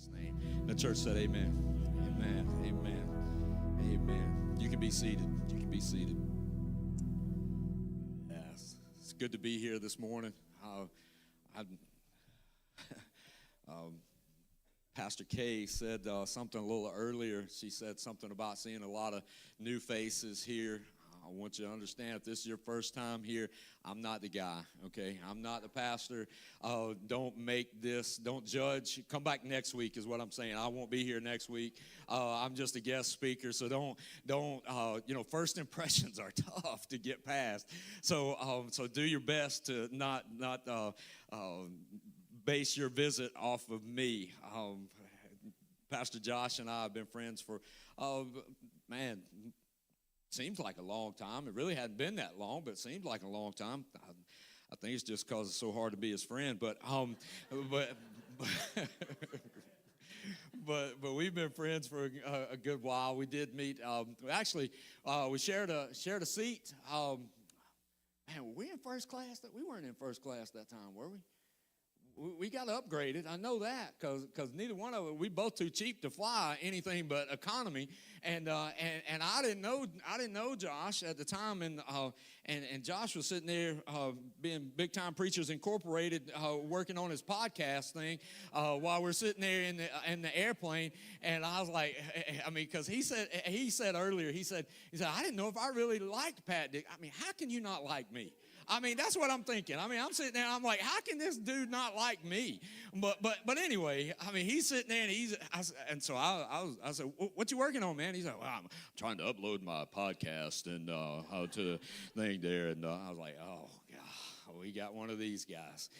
Jesus' name. The church said amen. Amen. Amen. Amen. You can be seated. You can be seated. Yes. It's good to be here this morning. Pastor Kay said something a little earlier. She said something about seeing a lot of new faces here. I want you to understand, if this is your first time here, I'm not the guy, okay? I'm not the pastor. Don't judge. Come back next week is what I'm saying. I won't be here next week. I'm just a guest speaker, so don't. First impressions are tough to get past. So do your best to not base your visit off of me. Pastor Josh and I have been friends for, seems like a long time. It really hadn't been that long, but it seems like a long time. I think it's just because it's so hard to be his friend. But we've been friends for a good while. We did meet. We shared a seat. Were we in first class? We weren't in first class that time, were we? We got upgraded. I know that because neither one of us, we both too cheap to fly anything but economy, and I didn't know Josh at the time, and Josh was sitting there being Big Time Preachers Incorporated, working on his podcast thing while we're sitting there in the airplane, and I was like, because he said earlier, he said I didn't know if I really liked Pat Dick. How can you not like me? That's what I'm thinking. I'm sitting there, I'm like, how can this dude not like me? But anyway, he's sitting there, and so I said, what you working on, man? He said, well, I'm trying to upload my podcast and to the thing there, and I was like, oh God, we got one of these guys,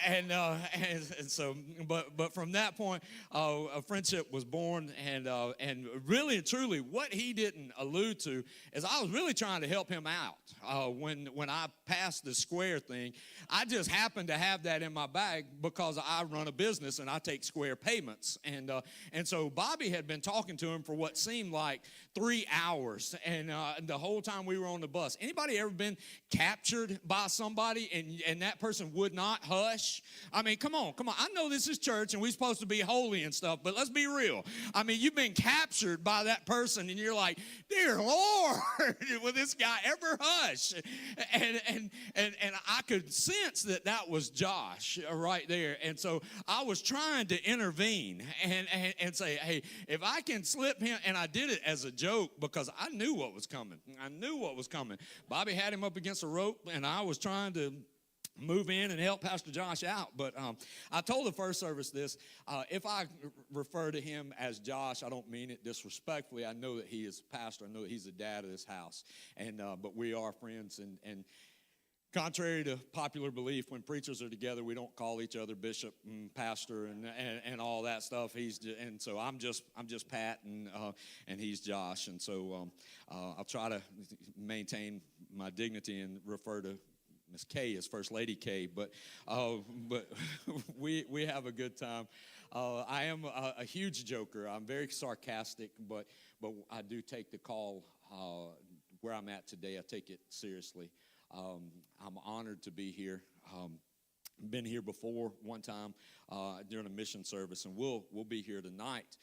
and so, but from that point, a friendship was born, and really and truly, what he didn't allude to is I was really trying to help him out when I passed the Square thing. I just happened to have that in my bag because I run a business and I take Square payments, and so Bobby had been talking to him for what seemed like 3 hours, and the whole time we were on the bus. Anybody ever been captured by somebody and that person would not hush? Come on. I know this is church and we're supposed to be holy and stuff, but let's be real. You've been captured by that person and you're like, dear Lord, will this guy ever hush? And I could sense that was Josh right there. And so I was trying to intervene and say, hey, if I can slip him, and I did it as a joke because I knew what was coming. Bobby had him up against a rope, and I was trying to move in and help Pastor Josh out. But I told the first service this. If I refer to him as Josh, I don't mean it disrespectfully. I know that he is pastor. I know that he's the dad of this house. And but we are friends. And contrary to popular belief, when preachers are together, we don't call each other bishop and pastor and all that stuff. So I'm just Pat, and he's Josh. And so I'll try to maintain my dignity and refer to Miss Kay as First Lady Kay, but we have a good time. I am a huge joker. I'm very sarcastic, but I do take the call where I'm at today. I take it seriously. I'm honored to be here. Been here before one time during a mission service, and we'll be here tonight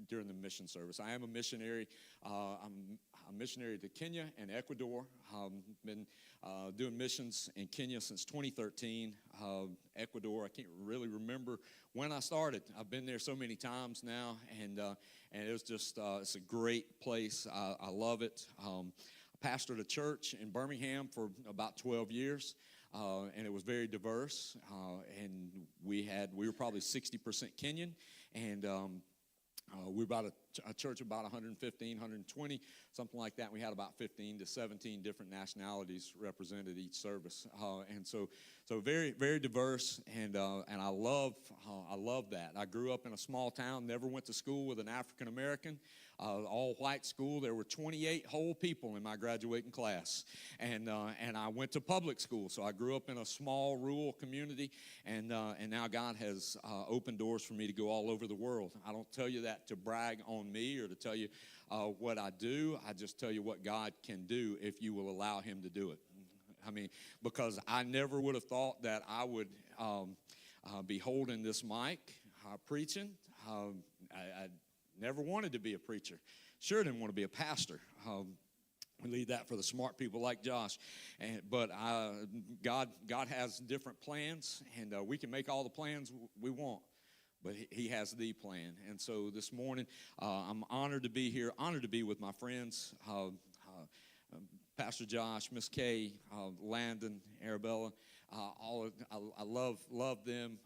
during the mission service. I am a missionary. I'm a missionary to Kenya and Ecuador. Been doing missions in Kenya since 2013. Ecuador, I can't really remember when I started. I've been there so many times now, and it was just it's a great place. I love it. I pastored a church in Birmingham for about 12 years. And it was very diverse, and we were probably 60% Kenyan, and we were about a church of about 115, 120, something like that. We had about 15 to 17 different nationalities represented each service, and so very, very diverse, and I love that. I grew up in a small town, never went to school with an African American, all-white school. There were 28 whole people in my graduating class, and I went to public school, so I grew up in a small rural community, and now God has opened doors for me to go all over the world. I don't tell you that to brag on me or to tell you what I do. I just tell you what God can do if you will allow him to do it. Because I never would have thought that I would be holding this mic preaching. I never wanted to be a preacher. Sure didn't want to be a pastor. We leave that for the smart people like Josh. But God has different plans, and we can make all the plans we want. But he has the plan. And so this morning, I'm honored to be here, honored to be with my friends, Pastor Josh, Miss Kay, Landon, Arabella. I love them.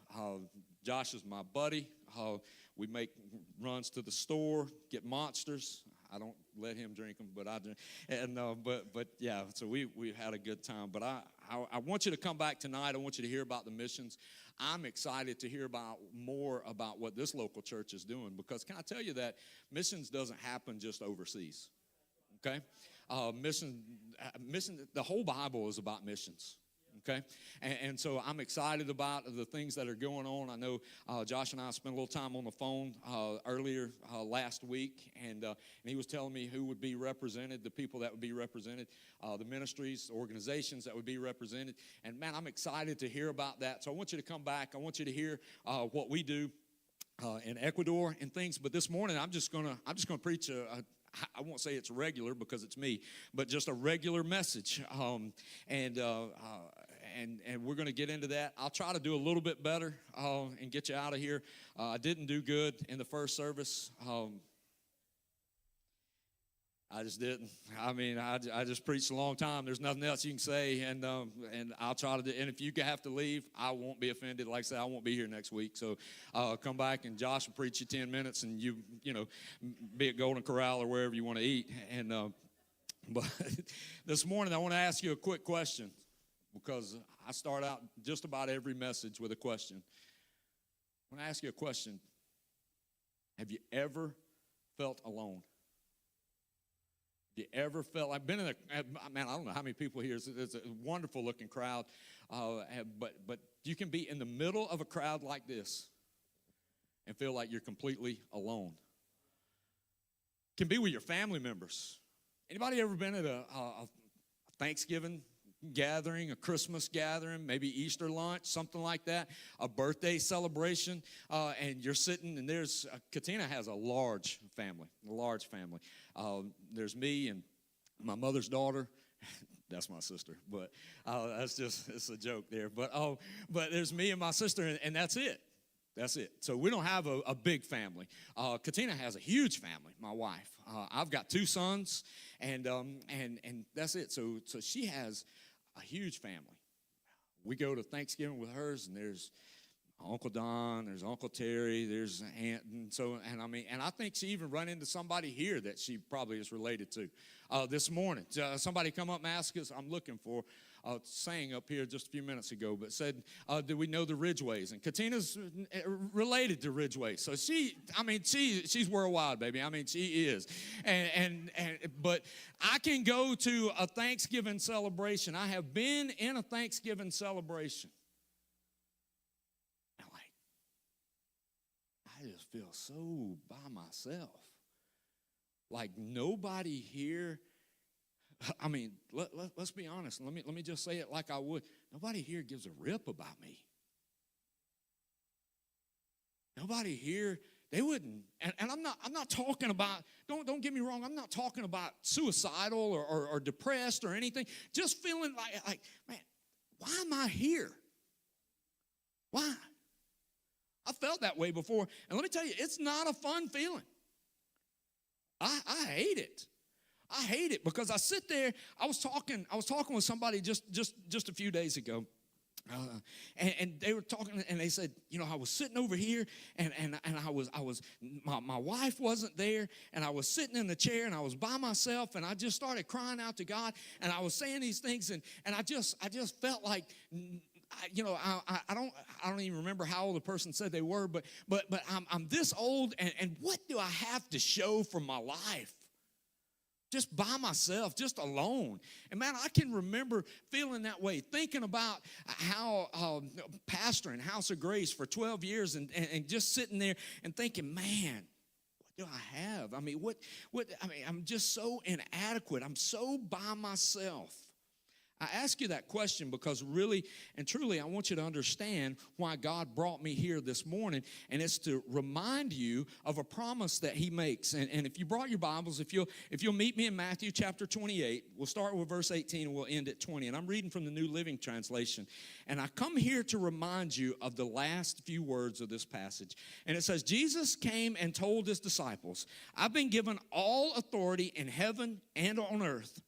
Josh is my buddy. We make runs to the store, get Monsters. I don't let him drink them, but I drink. And but yeah, so we had a good time. But I want you to come back tonight. I want you to hear about the missions. I'm excited to hear more about what this local church is doing, because can I tell you that missions doesn't happen just overseas. Okay, mission. The whole Bible is about missions. Okay, and so I'm excited about the things that are going on. I know Josh and I spent a little time on the phone earlier last week, and he was telling me who would be represented, the people that would be represented, the ministries, organizations that would be represented. And man, I'm excited to hear about that. So I want you to come back. I want you to hear what we do in Ecuador and things. But this morning, I'm just gonna preach I won't say it's regular because it's me, but just a regular message. And we're going to get into that. I'll try to do a little bit better and get you out of here. I didn't do good in the first service. I just didn't. I mean, I just preached a long time. There's nothing else you can say, and I'll try to do. And if you have to leave, I won't be offended. Like I said, I won't be here next week. So come back, and Josh will preach you 10 minutes, and you know, be at Golden Corral or wherever you want to eat. And but this morning, I want to ask you a quick question, because I start out just about every message with a question. I want to ask you a question. Have you ever felt alone? Have you ever felt, I've been in man, I don't know how many people here, it's a wonderful looking crowd, but you can be in the middle of a crowd like this and feel like you're completely alone. Can be with your family members. Anybody ever been at a Thanksgiving gathering, a Christmas gathering, maybe Easter lunch, something like that, a birthday celebration, and you're sitting, and there's, Katina has a large family. There's me and my mother's daughter. That's my sister, but it's a joke there. But there's me and my sister, and that's it. That's it. So we don't have a big family. Katina has a huge family, my wife. I've got 2 sons, and that's it. So she has a huge family. We go to Thanksgiving with hers, and there's Uncle Don, there's Uncle Terry, there's Aunt, and I think she even run into somebody here that she probably is related to. This morning, somebody come up and asked us, I'm looking for, sang up here just a few minutes ago, but said, do we know the Ridgeways? And Katina's related to Ridgeway, so she's worldwide, baby. I mean, she is, but I can go to a Thanksgiving celebration. I have been in a Thanksgiving celebration. I just feel so by myself. Like nobody here, I mean, let's be honest. Let me just say it like I would. Nobody here gives a rip about me. Nobody here, they wouldn't, and I'm not talking about, don't get me wrong, I'm not talking about suicidal or depressed or anything. Just feeling like, man, why am I here? Why? I felt that way before, and let me tell you, it's not a fun feeling. I hate it. I hate it because I sit there. I was talking with somebody just a few days ago, and they were talking, and they said, you know, I was sitting over here, and I was my wife wasn't there, and I was sitting in the chair, and I was by myself, and I just started crying out to God, and I was saying these things, and I just felt like. I don't even remember how old the person said they were, but I'm this old, and what do I have to show for my life? Just by myself, just alone. And man, I can remember feeling that way, thinking about how pastoring House of Grace for 12 years and just sitting there and thinking, man, what do I have? I mean, I'm just so inadequate. I'm so by myself. I ask you that question because really and truly I want you to understand why God brought me here this morning, and it's to remind you of a promise that he makes. And if you brought your Bibles, if you'll meet me in Matthew chapter 28, we'll start with verse 18 and we'll end at 20. And I'm reading from the New Living Translation. And I come here to remind you of the last few words of this passage. And it says, Jesus came and told his disciples, I've been given all authority in heaven and on earth.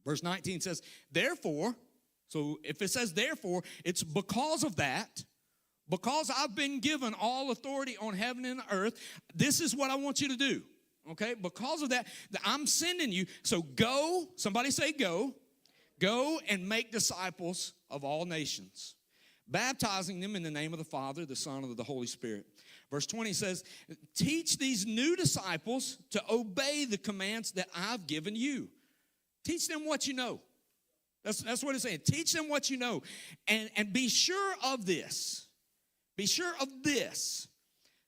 Verse 19 says, therefore, so if it says therefore, it's because of that, because I've been given all authority on heaven and earth, this is what I want you to do, okay? Because of that, I'm sending you. So go, somebody say go and make disciples of all nations, baptizing them in the name of the Father, the Son, and the Holy Spirit. Verse 20 says, teach these new disciples to obey the commands that I've given you. Teach them what you know. That's what it's saying. Teach them what you know. And be sure of this. Be sure of this,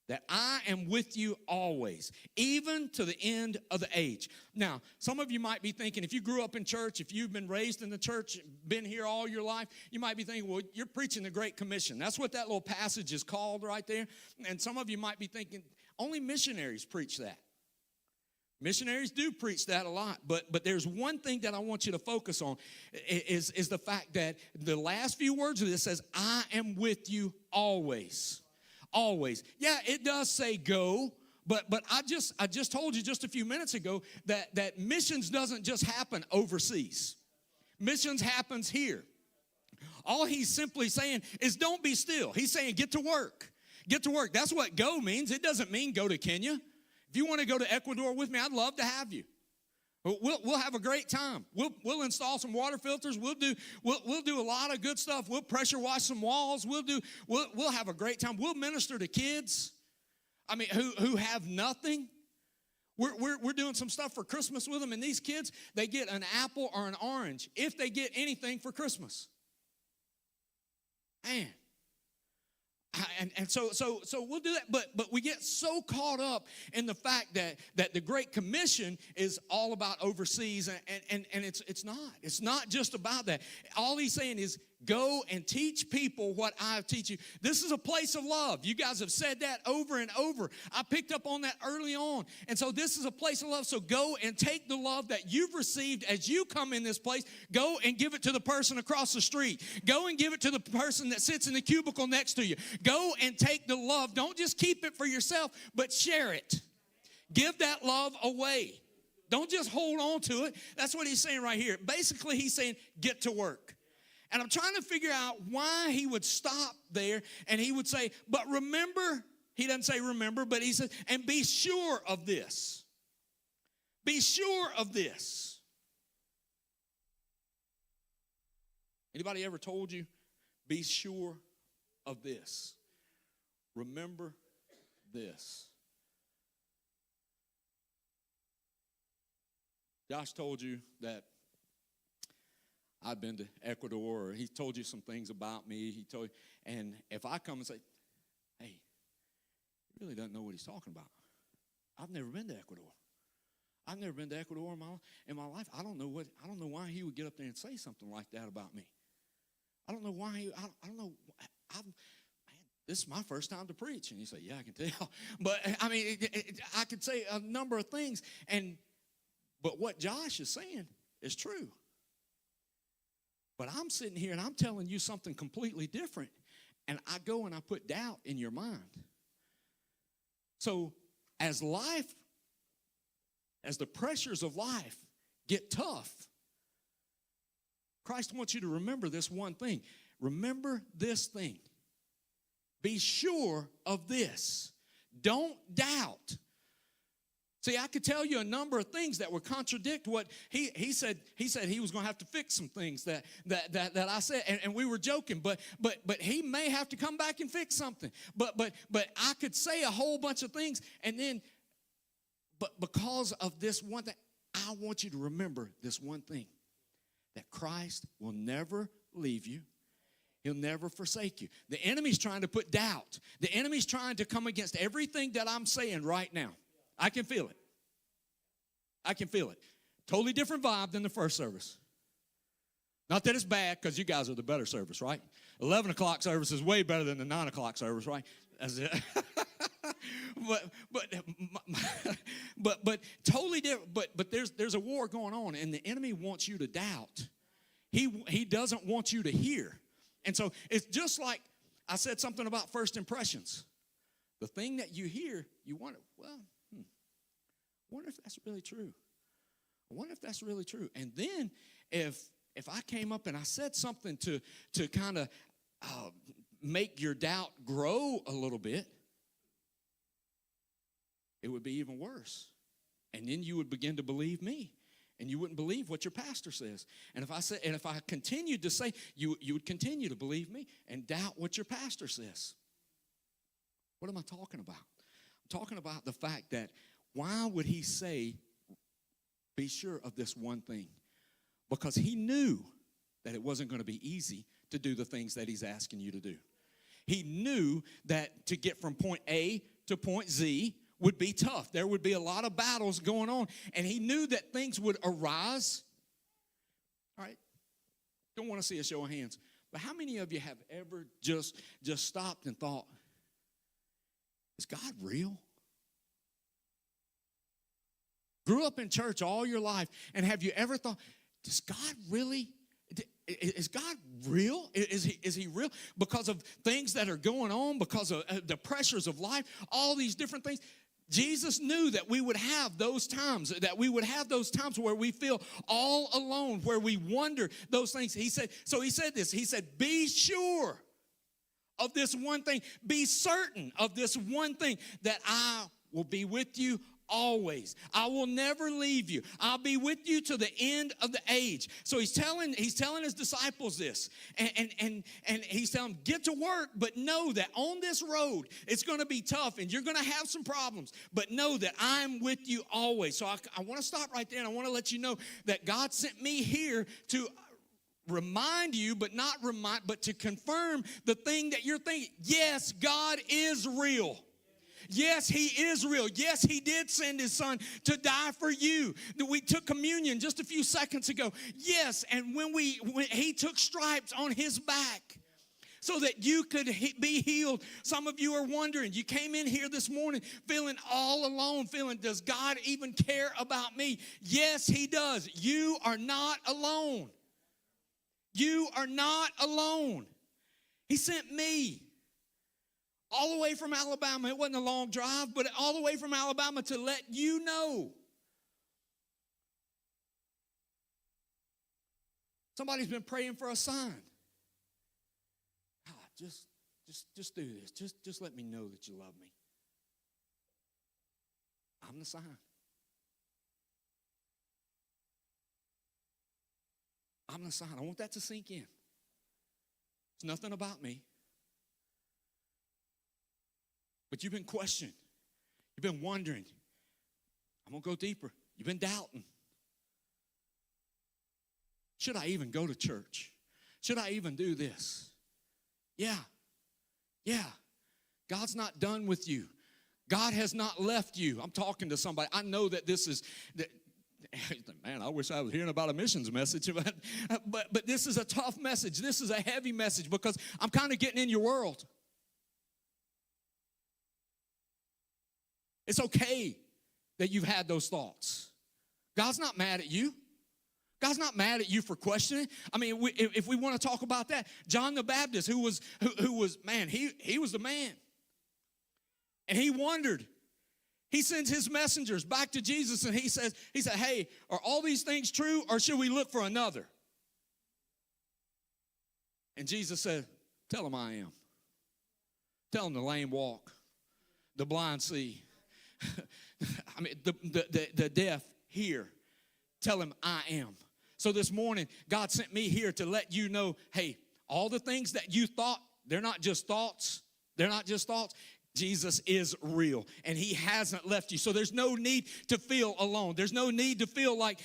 that I am with you always, even to the end of the age. Now, some of you might be thinking, if you grew up in church, if you've been raised in the church, been here all your life, you might be thinking, well, you're preaching the Great Commission. That's what that little passage is called right there. And some of you might be thinking, only missionaries preach that. Missionaries do preach that a lot, but there's one thing that I want you to focus on is the fact that the last few words of this says, I am with you always. Always. Yeah, it does say go, but I just told you just a few minutes ago that missions doesn't just happen overseas. Missions happens here. All he's simply saying is don't be still. He's saying get to work. Get to work. That's what go means. It doesn't mean go to Kenya. If you want to go to Ecuador with me, I'd love to have you. We'll have a great time. We'll install some water filters. We'll do a lot of good stuff. We'll pressure wash some walls. We'll have a great time. We'll minister to kids. I mean, who have nothing. We're doing some stuff for Christmas with them, and these kids, they get an apple or an orange if they get anything for Christmas. Man. And so we'll do that, but we get so caught up in the fact that the Great Commission is all about overseas, and it's not just about that. All he's saying is go and teach people what I teach you. This is a place of love. You guys have said that over and over. I picked up on that early on. And so this is a place of love. So go and take the love that you've received as you come in this place. Go and give it to the person across the street. Go and give it to the person that sits in the cubicle next to you. Go and take the love. Don't just keep it for yourself, but share it. Give that love away. Don't just hold on to it. That's what he's saying right here. Basically, he's saying get to work. And I'm trying to figure out why he would stop there and he would say, but remember, he doesn't say remember, but he says, and be sure of this. Be sure of this. Anybody ever told you, be sure of this? Remember this. Josh told you that I've been to Ecuador, or he told you some things about me. He told you, and if I come and say, hey, he really doesn't know what he's talking about. I've never been to Ecuador. I've never been to Ecuador in my life. I don't know why he would get up there and say something like that about me. I don't know why I don't know. This is my first time to preach. And you say, yeah, I can tell. But I mean, I could say a number of things. But what Josh is saying is true. But I'm sitting here and I'm telling you something completely different. And I go and I put doubt in your mind. So as the pressures of life get tough, Christ wants you to remember this one thing. Remember this thing. Be sure of this. Don't doubt. See, I could tell you a number of things that would contradict what he said. He said he was going to have to fix some things that I said, and we were joking. But he may have to come back and fix something. But I could say a whole bunch of things, and then, but because of this one thing, I want you to remember this one thing: that Christ will never leave you. He'll never forsake you. The enemy's trying to put doubt. The enemy's trying to come against everything that I'm saying right now. I can feel it. I can feel it. Totally different vibe than the first service. Not that it's bad, because you guys are the better service, right? 11 o'clock service is way better than the 9 o'clock service, right? That's it. but totally different. But there's a war going on, and the enemy wants you to doubt. He doesn't want you to hear. And so it's just like I said something about first impressions. The thing that you hear, you wonder, well, I wonder if that's really true. I wonder if that's really true. And then if I came up and I said something to kind of make your doubt grow a little bit, it would be even worse. And then you would begin to believe me, and you wouldn't believe what your pastor says. And if I continued to say, you would continue to believe me and doubt what your pastor says. What am I talking about? I'm talking about the fact that why would he say, be sure of this one thing? Because he knew that it wasn't going to be easy to do the things that he's asking you to do. He knew that to get from point A to point Z would be tough. There would be a lot of battles going on, and he knew that things would arise. All right, don't want to see a show of hands, but how many of you have ever just stopped and thought, is God real? Grew up in church all your life, and have you ever thought, does God really, is God real? Is he real? Because of things that are going on, because of the pressures of life, all these different things. Jesus knew that we would have those times, where we feel all alone, where we wonder those things. He said this, he said, be sure of this one thing. Be certain of this one thing, that I will be with you always. I will never leave you. I'll be with you to the end of the age. So he's telling his disciples this, and he's telling them, get to work, but know that on this road it's going to be tough, and you're going to have some problems, but know that I'm with you always. So I want to stop right there, and I want to let you know that God sent me here to remind you, but to confirm the thing that you're thinking. Yes, God is real. Yes, he is real. Yes, he did send his son to die for you. We took communion just a few seconds ago. Yes, and when he took stripes on his back so that you could be healed. Some of you are wondering, you came in here this morning feeling all alone, does God even care about me? Yes, he does. You are not alone. You are not alone. He sent me all the way from Alabama. It wasn't a long drive, but all the way from Alabama to let you know. Somebody's been praying for a sign. God, just do this. Just let me know that you love me. I'm the sign. I'm the sign. I want that to sink in. It's nothing about me. But you've been questioning. You've been wondering. I'm going to go deeper. You've been doubting. Should I even go to church? Should I even do this? Yeah. God's not done with you. God has not left you. I'm talking to somebody. I know that this is... Man, I wish I was hearing about a missions message. But this is a tough message. This is a heavy message because I'm kind of getting in your world. It's okay that you've had those thoughts. God's not mad at you. God's not mad at you for questioning. I mean, if we want to talk about that, John the Baptist, who was man, he was the man. And he wondered. He sends his messengers back to Jesus, and he said, hey, are all these things true, or should we look for another? And Jesus said, tell him I am. Tell him the lame walk, the blind see. I mean, the deaf hear. Tell him I am. So this morning, God sent me here to let you know, hey, all the things that you thought, they're not just thoughts. They're not just thoughts. Jesus is real, and he hasn't left you. So there's no need to feel alone. There's no need to feel like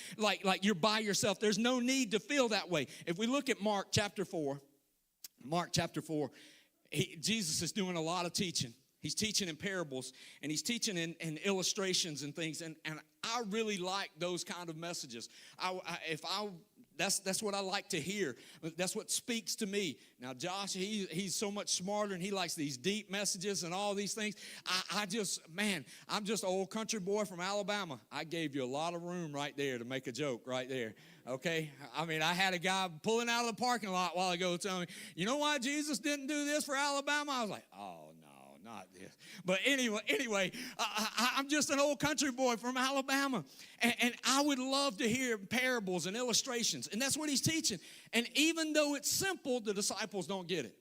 you're by yourself. There's no need to feel that way. If we look at Mark chapter 4, Jesus is doing a lot of teaching. He's teaching in parables, and he's teaching in illustrations and things, and I really like those kind of messages. If I That's what I like to hear. That's what speaks to me. Now, Josh, he's so much smarter, and he likes these deep messages and all these things. I'm just an old country boy from Alabama. I gave you a lot of room right there to make a joke right there, okay? I mean, I had a guy pulling out of the parking lot a while ago telling me, you know why Jesus didn't do this for Alabama? I was like, oh, no. Not this. But anyway, I'm just an old country boy from Alabama, and I would love to hear parables and illustrations, and that's what he's teaching. And even though it's simple, the disciples don't get it.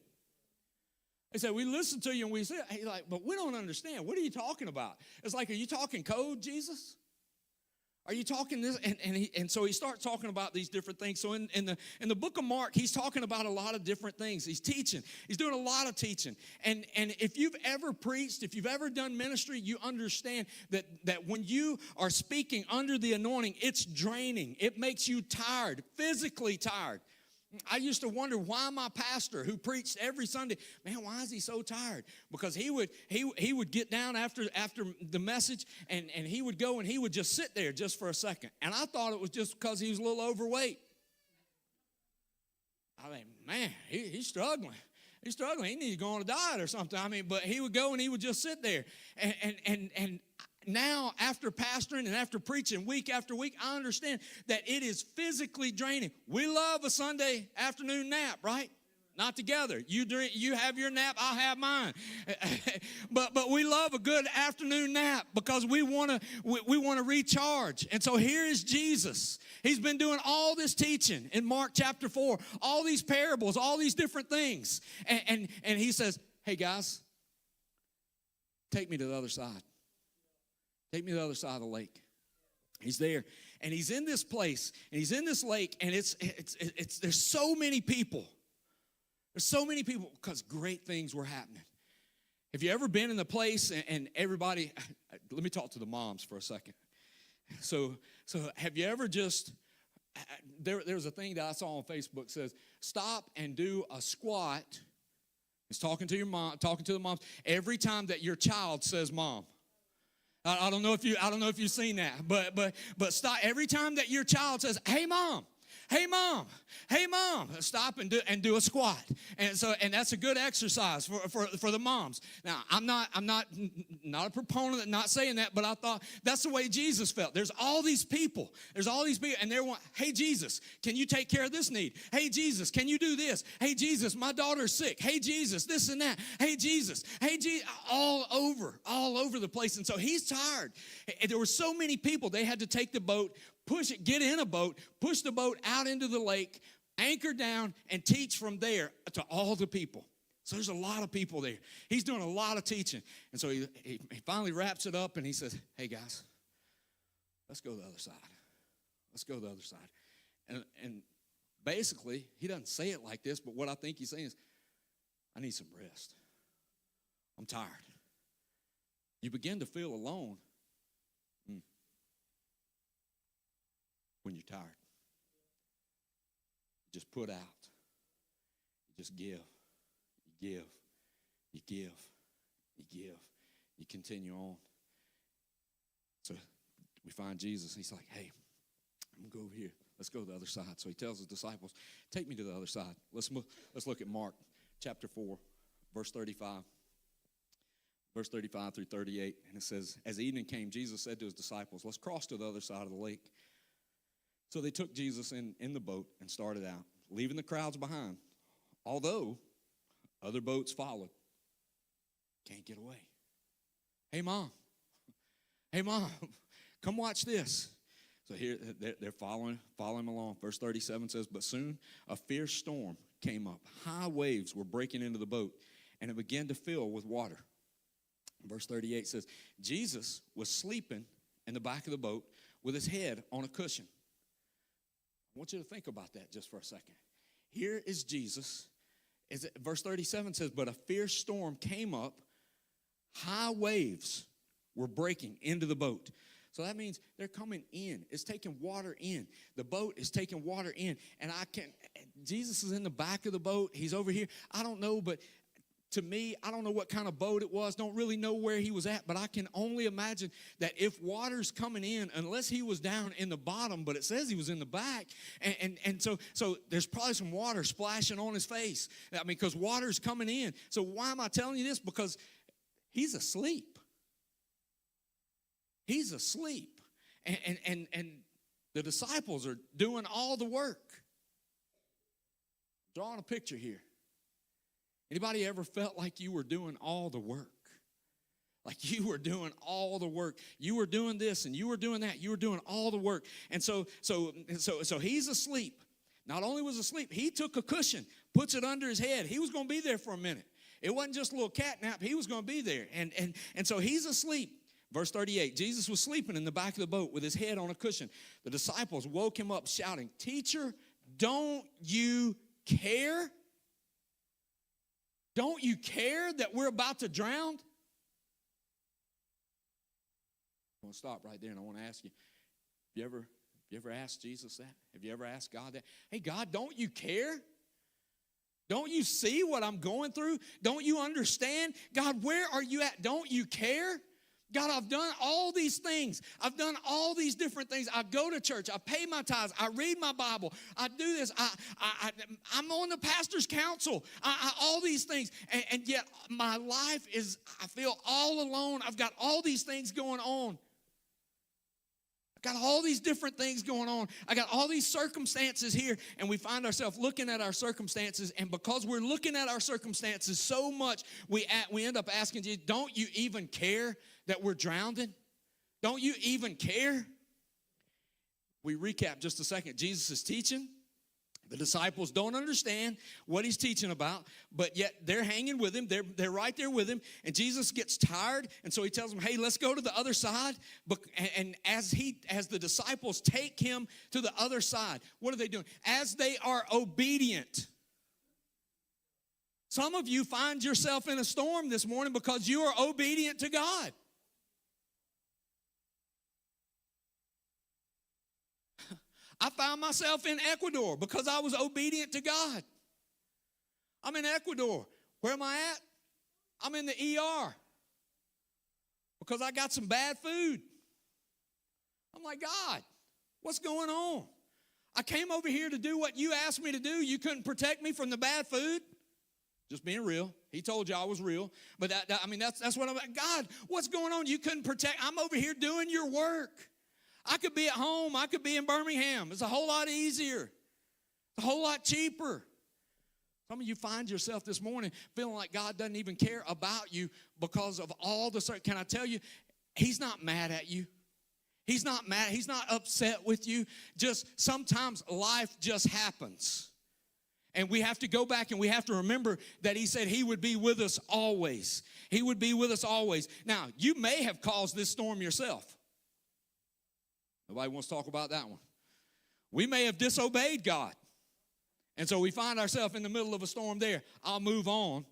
They say, we listen to you, and we say, hey, like, but we don't understand. What are you talking about? It's like, are you talking code, Jesus? Are you talking this? And so he starts talking about these different things. So in the book of Mark, he's talking about a lot of different things. He's teaching. He's doing a lot of teaching. And if you've ever preached, if you've ever done ministry, you understand that when you are speaking under the anointing, it's draining. It makes you tired, physically tired. I used to wonder why my pastor, who preached every Sunday, man, why is he so tired? Because he would get down after the message, and he would go and he would just sit there just for a second. And I thought it was just because he was a little overweight. I mean, man, he's struggling. He's struggling. He needs to go on a diet or something. I mean, but he would go and he would just sit there. And now, after pastoring and after preaching week after week, I understand that it is physically draining. We love a Sunday afternoon nap, right? Not together. You have your nap, I'll have mine. but we love a good afternoon nap because we want to recharge. And so here is Jesus. He's been doing all this teaching in Mark chapter 4, all these parables, all these different things. And he says, hey guys, take me to the other side. Take me to the other side of the lake. He's there, and he's in this place, and he's in this lake, and there's so many people. There's so many people because great things were happening. Have you ever been in the place and everybody, let me talk to the moms for a second. So have you ever just, there's a thing that I saw on Facebook says, stop and do a squat. It's talking to your mom, talking to the moms, every time that your child says mom. I don't know if you've seen that, but stop every time that your child says, "Hey mom, hey mom, hey mom," stop and do a squat, and that's a good exercise for the moms. Now I'm not a proponent of not saying that, but I thought that's the way Jesus felt. There's all these people, and they're wanting, "Hey Jesus, can you take care of this need? Hey Jesus, can you do this? Hey Jesus, my daughter's sick. Hey Jesus, this and that. Hey Jesus, all over the place." And so he's tired. There were so many people. They had to take the boat, get in a boat, push the boat out into the lake, anchor down, and teach from there to all the people. So there's a lot of people there. He's doing a lot of teaching. And so he finally wraps it up, and he says, hey, guys, let's go to the other side. Let's go to the other side. And basically, he doesn't say it like this, but what I think he's saying is, I need some rest. I'm tired. You begin to feel alone when you're tired. You just put out. You just give. You give. You give. You give. You continue on. So we find Jesus. He's like, hey, I'm going to go over here. Let's go to the other side. So he tells his disciples, take me to the other side. Let's look at Mark chapter 4, verse 35. Verse 35 through 38, and it says, as evening came, Jesus said to his disciples, let's cross to the other side of the lake. So they took Jesus in the boat and started out, leaving the crowds behind, although other boats followed. Can't get away. Hey, Mom. Hey, Mom, come watch this. So here they're following him along. Verse 37 says, but soon a fierce storm came up. High waves were breaking into the boat, and it began to fill with water. Verse 38 says, Jesus was sleeping in the back of the boat with his head on a cushion. I want you to think about that just for a second. Here is Jesus. Verse 37 says, but a fierce storm came up. High waves were breaking into the boat. So that means they're coming in. It's taking water in. The boat is taking water in. And Jesus is in the back of the boat. He's over here. I don't know, but to me, I don't know what kind of boat it was, don't really know where he was at, but I can only imagine that if water's coming in, unless he was down in the bottom, but it says he was in the back, and so there's probably some water splashing on his face. I mean, because water's coming in. So why am I telling you this? Because he's asleep. He's asleep. And the disciples are doing all the work. Drawing a picture here. Anybody ever felt like you were doing all the work? Like you were doing all the work. You were doing this and you were doing that. You were doing all the work. And so he's asleep. Not only was asleep, he took a cushion, puts it under his head. He was going to be there for a minute. It wasn't just a little cat nap. He was going to be there. And so he's asleep. Verse 38, Jesus was sleeping in the back of the boat with his head on a cushion. The disciples woke him up shouting, "Teacher, don't you care? Don't you care that we're about to drown?" I want to stop right there and I want to ask you, have you ever asked Jesus that? Have you ever asked God that? Hey, God, don't you care? Don't you see what I'm going through? Don't you understand? God, where are you at? Don't you care? God, I've done all these things. I've done all these different things. I go to church. I pay my tithes. I read my Bible. I do this. I'm on the pastor's council. All these things. And yet my life is, I feel all alone. I've got all these things going on. I've got all these different things going on. I got all these circumstances here. And we find ourselves looking at our circumstances. And because we're looking at our circumstances so much, we end up asking Jesus, don't you even care that we're drowning? Don't you even care? We recap just a second. Jesus is teaching. The disciples don't understand what he's teaching about, but yet they're hanging with him. They're right there with him. And Jesus gets tired, and so he tells them, hey, let's go to the other side. And as the disciples take him to the other side, what are they doing? As they are obedient. Some of you find yourself in a storm this morning because you are obedient to God. I found myself in Ecuador because I was obedient to God. I'm in Ecuador. Where am I at? I'm in the ER because I got some bad food. I'm like, God, what's going on? I came over here to do what you asked me to do. You couldn't protect me from the bad food? Just being real. He told you I was real. But that's what I'm like. God, what's going on? You couldn't protect. I'm over here doing your work. I could be at home. I could be in Birmingham. It's a whole lot easier. It's a whole lot cheaper. Some of you find yourself this morning feeling like God doesn't even care about you because of all the... Can I tell you, he's not mad at you. He's not mad. He's not upset with you. Just sometimes life just happens. And we have to go back and we have to remember that he said he would be with us always. He would be with us always. Now, you may have caused this storm yourself. Nobody wants to talk about that one. We may have disobeyed God. And so we find ourselves in the middle of a storm there. I'll move on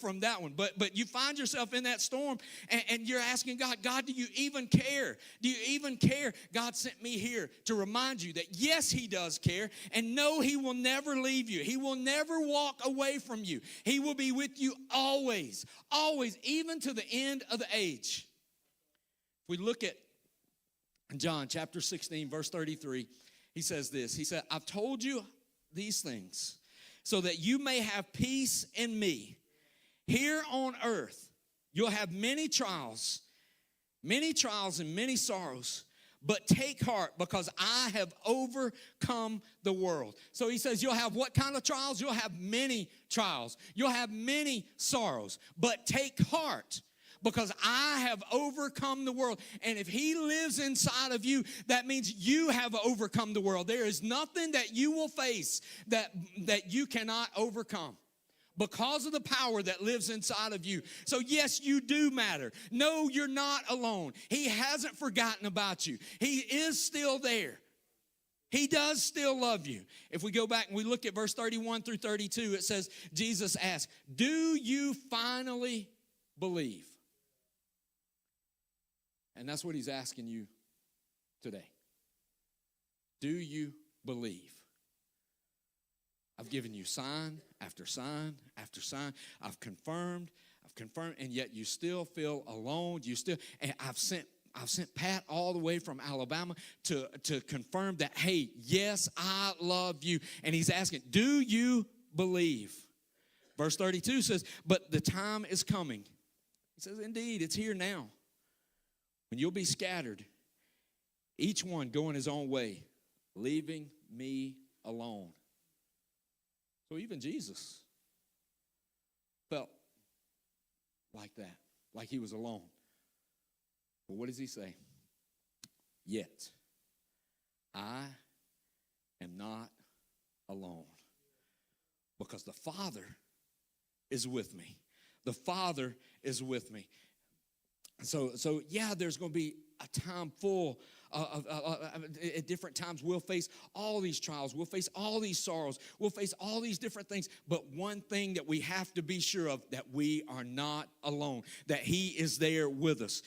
from that one. But you find yourself in that storm and you're asking God, God, do you even care? Do you even care? God sent me here to remind you that yes, he does care. And no, he will never leave you. He will never walk away from you. He will be with you always, always, even to the end of the age. If we look at John chapter 16, verse 33, he says this. He said, I've told you these things so that you may have peace in me. Here on earth, you'll have many trials and many sorrows, but take heart because I have overcome the world. So he says you'll have what kind of trials? You'll have many trials. You'll have many sorrows, but take heart because I have overcome the world. And if he lives inside of you, that means you have overcome the world. There is nothing that you will face that you cannot overcome because of the power that lives inside of you. So yes, you do matter. No, you're not alone. He hasn't forgotten about you. He is still there. He does still love you. If we go back and we look at verse 31 through 32, it says, Jesus asked, do you finally believe? And that's what he's asking you today. Do you believe? I've given you sign after sign after sign. I've confirmed, and yet you still feel alone. And I've sent Pat all the way from Alabama to confirm that, hey, yes, I love you. And he's asking, do you believe? Verse 32 says, but the time is coming. He says, indeed, it's here now, when you'll be scattered, each one going his own way, leaving me alone. So even Jesus felt like that, like he was alone. But what does he say? Yet I am not alone, because the Father is with me. The Father is with me. So yeah, there's going to be a time full at different times. We'll face all these trials. We'll face all these sorrows. We'll face all these different things. But one thing that we have to be sure of, that we are not alone, that he is there with us.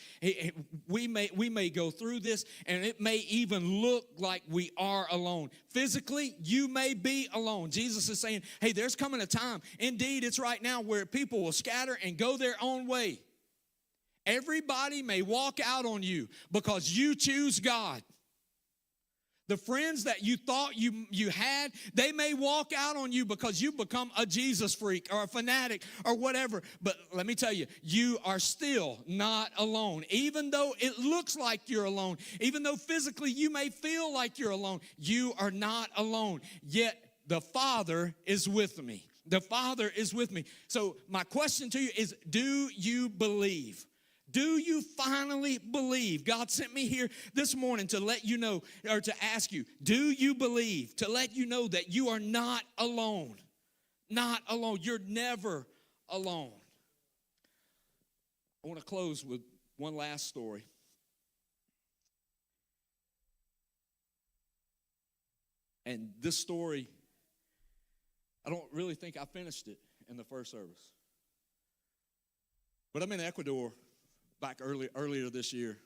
We may go through this, and it may even look like we are alone. Physically, you may be alone. Jesus is saying, hey, there's coming a time. Indeed, it's right now where people will scatter and go their own way. Everybody may walk out on you because you choose God. The friends that you thought you had, they may walk out on you because you become a Jesus freak or a fanatic or whatever. But let me tell you, you are still not alone. Even though it looks like you're alone, even though physically you may feel like you're alone, you are not alone. Yet the Father is with me. The Father is with me. So my question to you is, do you believe? Do you finally believe? God sent me here this morning to let you know, or to ask you, do you believe? To let you know that you are not alone. Not alone. You're never alone. I want to close with one last story. And this story, I don't really think I finished it in the first service. But I'm in Ecuador back earlier this year,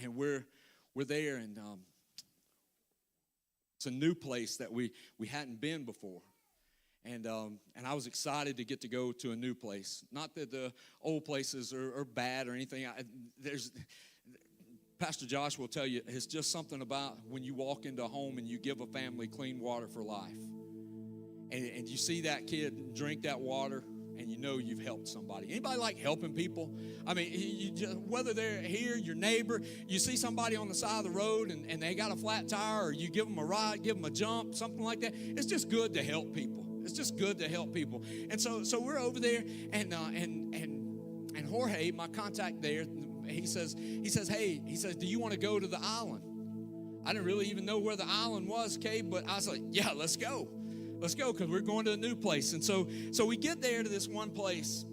and we're there, and it's a new place that we hadn't been before, and I was excited to get to go to a new place. Not that the old places are bad or anything. Pastor Josh will tell you, it's just something about when you walk into a home and you give a family clean water for life, and you see that kid drink that water, and you know you've helped somebody. Anybody like helping people? I mean, whether they're here, your neighbor, you see somebody on the side of the road and they got a flat tire, or you give them a ride, give them a jump, something like that. It's just good to help people. It's just good to help people. And so we're over there, and Jorge, my contact there, he says, hey, do you want to go to the island? I didn't really even know where the island was, okay, but I was like, yeah, let's go. Let's go, because we're going to a new place. And so we get there to this one place.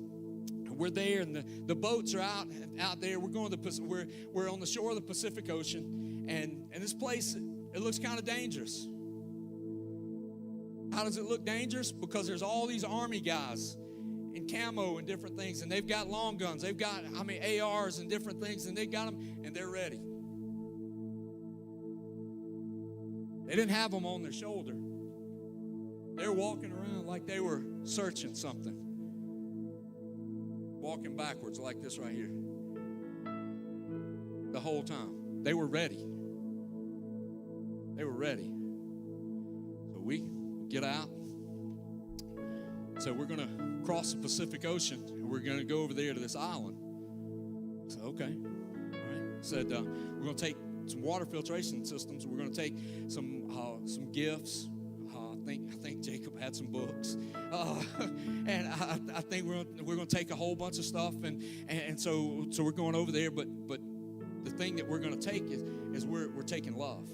We're there, and the boats are out there. We're on the shore of the Pacific Ocean, and this place, it looks kind of dangerous. How does it look dangerous? Because there's all these army guys in camo and different things, and they've got long guns. They've got, ARs and different things, and they got them, and they're ready. They didn't have them on their shoulder. They were walking around like they were searching something. Walking backwards like this right here. The whole time. They were ready. They were ready. So we get out. So we're going to cross the Pacific Ocean, and we're going to go over there to this island. So, okay. All right. Said we're going to take some water filtration systems. We're going to take some gifts. I think Jacob had some books, and I think we're going to take a whole bunch of stuff, and so we're going over there. But the thing that we're going to take is we're taking love,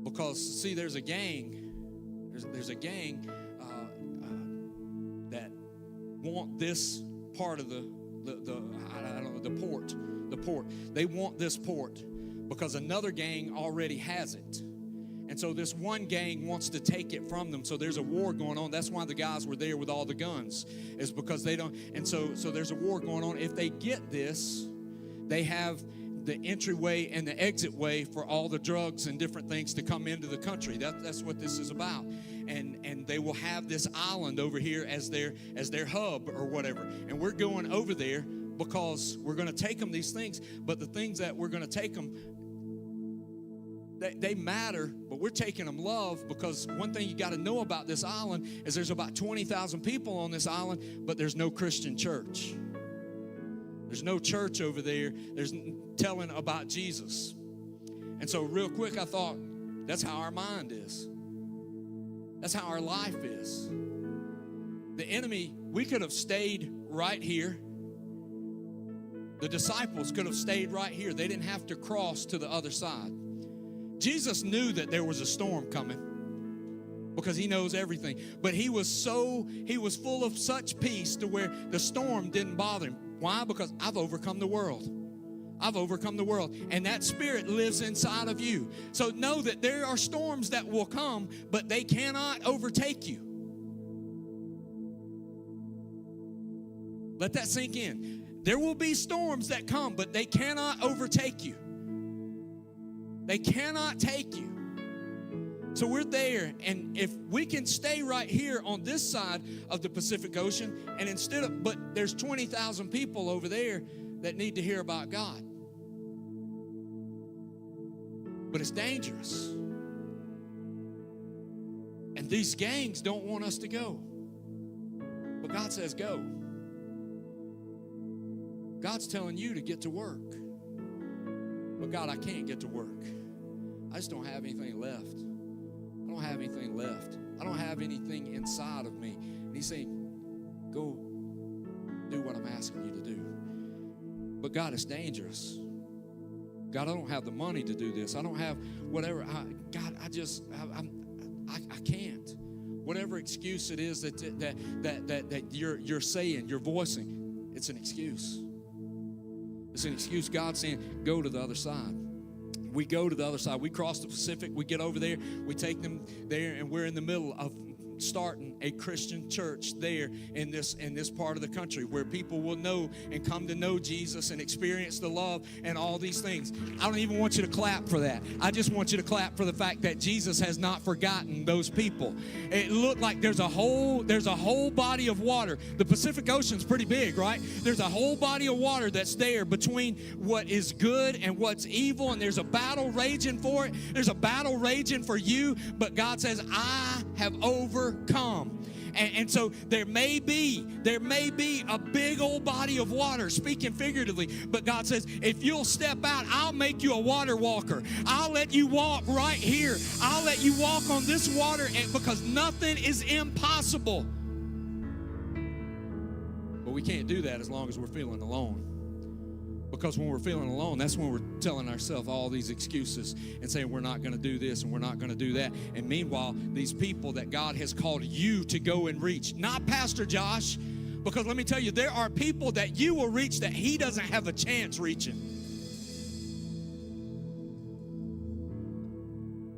because see, there's a gang, there's a gang that want this part of the port. They want this port because another gang already has it. And so this one gang wants to take it from them. So there's a war going on. That's why the guys were there with all the guns, is because they don't. And so there's a war going on. If they get this, they have the entryway and the exit way for all the drugs and different things to come into the country. That's what this is about. and they will have this island over here as their hub or whatever. And we're going over there because we're going to take them these things, but the things that we're going to take them, they matter, but we're taking them love, because one thing you got to know about this island is there's about 20,000 people on this island, but there's no Christian church. There's no church over there. There's telling about Jesus. And so real quick, I thought, that's how our mind is. That's how our life is. The enemy, we could have stayed right here. The disciples could have stayed right here. They didn't have to cross to the other side. Jesus knew that there was a storm coming because he knows everything. But he was full of such peace to where the storm didn't bother him. Why? Because I've overcome the world. I've overcome the world. And that spirit lives inside of you. So know that there are storms that will come, but they cannot overtake you. Let that sink in. There will be storms that come, but they cannot overtake you. They cannot take you. So we're there, and if we can stay right here on this side of the Pacific Ocean, and but there's 20,000 people over there that need to hear about God. But it's dangerous. And these gangs don't want us to go. But God says go. God's telling you to get to work. But God, I can't get to work. I just don't have anything left. I don't have anything left. I don't have anything inside of me. And he's saying, go do what I'm asking you to do. But God, it's dangerous. God, I don't have the money to do this. I don't have whatever. God, I can't. Whatever excuse it is that you're saying, you're voicing, it's an excuse. It's an excuse. God's saying, go to the other side. We go to the other side. We cross the Pacific. We get over there. We take them there, and we're in the middle of starting a Christian church there in this part of the country where people will know and come to know Jesus and experience the love and all these things. I don't even want you to clap for that. I just want you to clap for the fact that Jesus has not forgotten those people. It looked like there's a whole body of water. The Pacific Ocean's pretty big, right? There's a whole body of water that's there between what is good and what's evil, and there's a battle raging for it. There's a battle raging for you, but God says, I have overcome. And so there may be a big old body of water, speaking figuratively, but God says, if you'll step out, I'll make you a water walker. I'll let you walk right here. I'll let you walk on this water, because nothing is impossible. But we can't do that as long as we're feeling alone. Because when we're feeling alone, that's when we're telling ourselves all these excuses and saying we're not going to do this and we're not going to do that. And meanwhile, these people that God has called you to go and reach, not Pastor Josh, because let me tell you, there are people that you will reach that he doesn't have a chance reaching.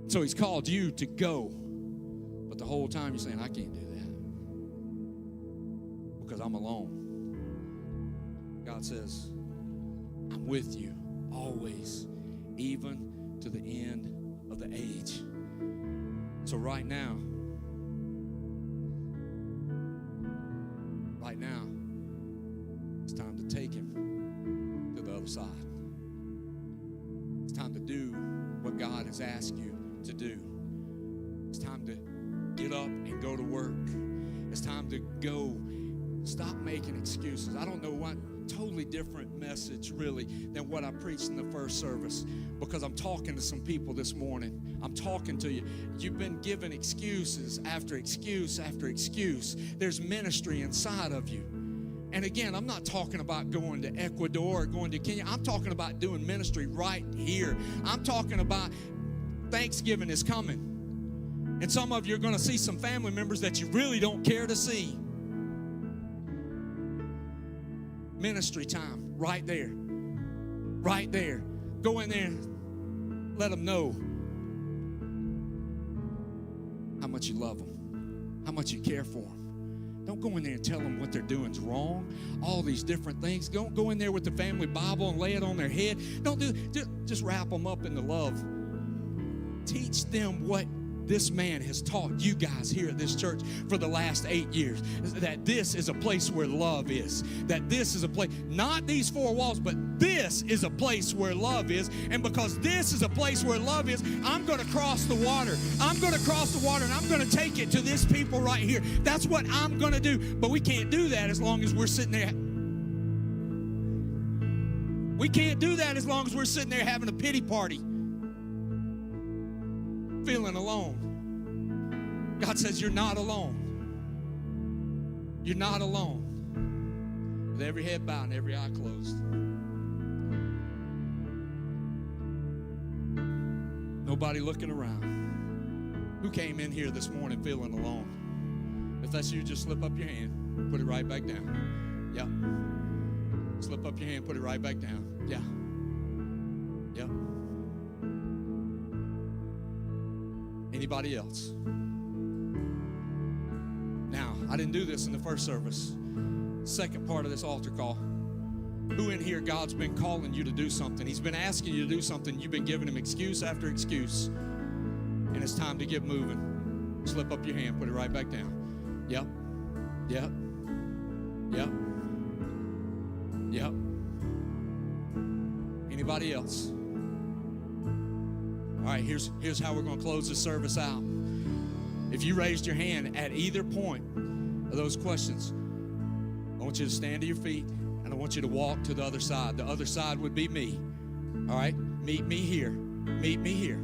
So he's called you to go. But the whole time you're saying, I can't do that because I'm alone. God says, I'm with you always, even to the end of the age. So right now, it's time to take him to the other side. It's time to do what God has asked you to do. It's time to get up and go to work. It's time to go. Stop making excuses. I don't know what. Totally different message really than what I preached in the first service, because I'm talking to some people this morning. I'm talking to you. You've been given excuses after excuse after excuse. There's ministry inside of you. And again, I'm not talking about going to Ecuador or going to Kenya. I'm talking about doing ministry right here. I'm talking about Thanksgiving is coming. And some of you are going to see some family members that you really don't care to see. Ministry time right there. Right there. Go in there. Let them know how much you love them, how much you care for them. Don't go in there and tell them what they're doing is wrong, all these different things. Don't go in there with the family Bible and lay it on their head. Just wrap them up in the love. Teach them what this man has taught you guys here at this church for the last 8 years that this is a place where love is. That this is a place, not these four walls, but this is a place where love is. And because this is a place where love is, I'm going to cross the water. I'm going to cross the water, and I'm going to take it to this people right here. That's what I'm going to do. But we can't do that as long as we're sitting there. We can't do that as long as we're sitting there having a pity party, feeling alone. God says you're not alone. You're not alone. With every head bowed and every eye closed. Nobody looking around. Who came in here this morning feeling alone? If that's you, just slip up your hand. Put it right back down. Yep. Slip up your hand. Put it right back down. Yeah. Yep. Anybody else? Now, I didn't do this in the first service. Second part of this altar call. Who in here, God's been calling you to do something? He's been asking you to do something. You've been giving him excuse after excuse. And it's time to get moving. Slip up your hand. Put it right back down. Yep. Yep. Yep. Yep. Anybody else? All right, here's how we're going to close this service out. If you raised your hand at either point of those questions, I want you to stand to your feet, and I want you to walk to the other side. The other side would be me. All right? Meet me here. Meet me here.